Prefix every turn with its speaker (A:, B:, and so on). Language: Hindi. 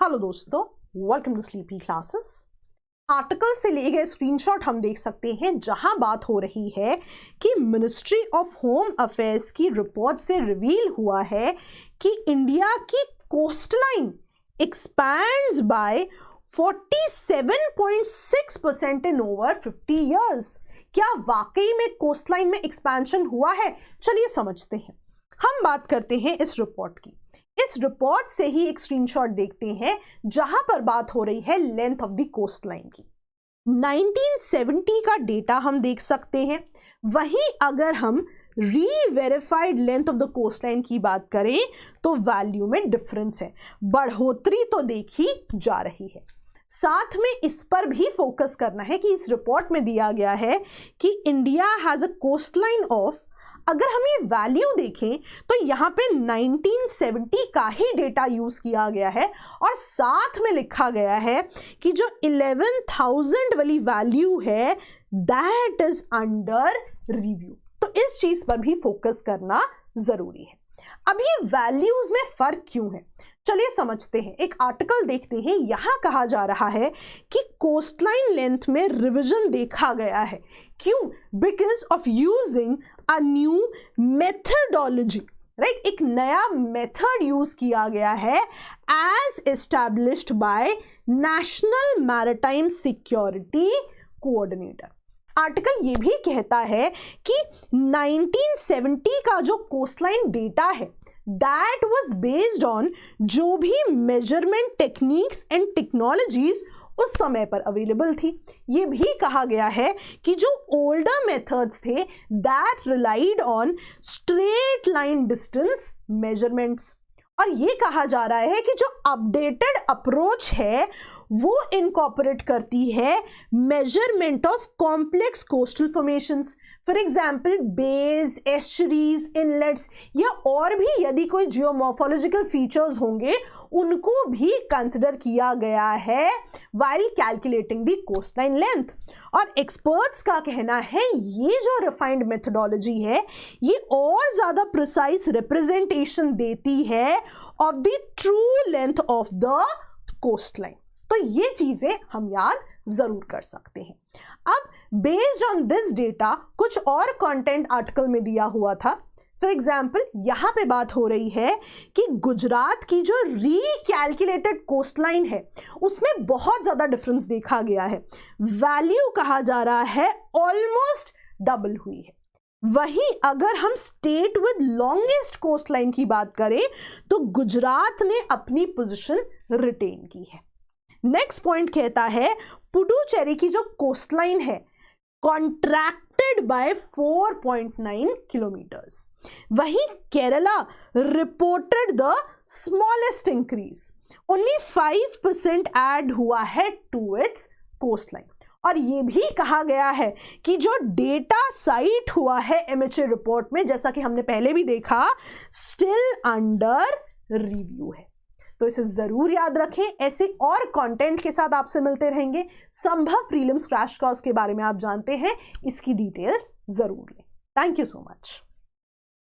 A: हेलो दोस्तों, welcome to sleepy classes. Article से लिए गए स्क्रीनशॉट हम देख सकते हैं जहां बात हो रही है कि मिनिस्ट्री ऑफ होम अफेयर्स की रिपोर्ट से रिवील हुआ है कि इंडिया की coastline expands by 47.6% in over 50 years. क्या वाकई में कोस्टलाइन में एक्सपेंशन हुआ है? चलिए समझते हैं। हम बात करते हैं इस रिपोर्ट की। इस रिपोर्ट से ही एक स्क्रीनशॉट देखते हैं जहां पर बात हो रही है लेंथ ऑफ द कोस्टलाइन की। 1970 का डेटा हम देख सकते हैं। वहीं अगर हम री-वेरिफाइड लेंथ ऑफ द कोस्टलाइन की बात करें तो वैल्यू में डिफरेंस है, बढ़ोतरी तो देखी जा रही है। साथ में इस पर भी फोकस करना है कि इस रिपोर्ट में दिया गया है कि India has a coastline of, अगर हम ये वैल्यू देखें तो यहाँ पे 1970 का ही डेटा यूज किया गया है और साथ में लिखा गया है कि जो 11,000 वाली वैल्यू है दैट इज अंडर रिव्यू। तो इस चीज पर भी फोकस करना जरूरी है। अभी वैल्यूज में फर्क क्यों है, चलिए समझते हैं। एक आर्टिकल देखते हैं। यहां कहा जा रहा है कि कोस्टलाइन लेंथ में रिवीजन देखा गया है। क्यों? Because of using a new methodology, right. एक नया मेथड यूज किया गया है as established by national maritime security coordinator. Article ये भी कहता है कि 1970 का जो कोस्टलाइन डेटा है दैट वाज बेस्ड ऑन जो भी मेजरमेंट टेक्निक्स एंड टेक्नोलॉजीज उस समय पर अवेलेबल थी। ये भी कहा गया है कि जो ओल्डर मेथड्स थे that relied on straight line distance measurements, और ये कहा जा रहा है कि जो अपडेटेड अप्रोच है वो इनकॉर्पोरेट करती है measurement of complex coastal formations, for example bays, estuaries, inlets या और भी यदि कोई जियोमॉर्फोलॉजिकल फीचर्स होंगे उनको भी कंसिडर किया गया है while calculating the coastline length. और एक्सपर्ट्स का कहना है ये जो रिफाइंड मेथडोलॉजी है ये और ज्यादा प्रिसाइज रिप्रेजेंटेशन देती है of the true length of the coastline. तो ये चीजें हम याद जरूर कर सकते हैं। अब बेस्ड ऑन दिस डेटा कुछ और कंटेंट आर्टिकल में दिया हुआ था। फॉर एग्जाम्पल यहां पे बात हो रही है कि गुजरात की जो रीकैलकुलेटेड कोस्टलाइन है उसमें बहुत ज्यादा डिफरेंस देखा गया है। वैल्यू कहा जा रहा है ऑलमोस्ट डबल हुई है। वहीं अगर हम स्टेट विद लॉन्गेस्ट कोस्टलाइन की बात करें तो गुजरात ने अपनी पोजीशन रिटेन की है। नेक्स्ट पॉइंट कहता है पुडुचेरी की जो कोस्टलाइन है कॉन्ट्रैक्टेड बाय 4.9 किलोमीटर्स। वहीं Kerala reported the smallest increase, only 5% add हुआ है टू इट्स कोस्टलाइन। और यह भी कहा गया है कि जो डेटा साइट हुआ है एमएचए रिपोर्ट में, जैसा कि हमने पहले भी देखा, स्टिल अंडर रिव्यू है। तो इसे जरूर याद रखें। ऐसे और कंटेंट के साथ आपसे मिलते रहेंगे। संभव प्रीलिम्स क्रैश कोर्स के बारे में आप जानते हैं, इसकी डिटेल्स जरूर लें। Thank you so much.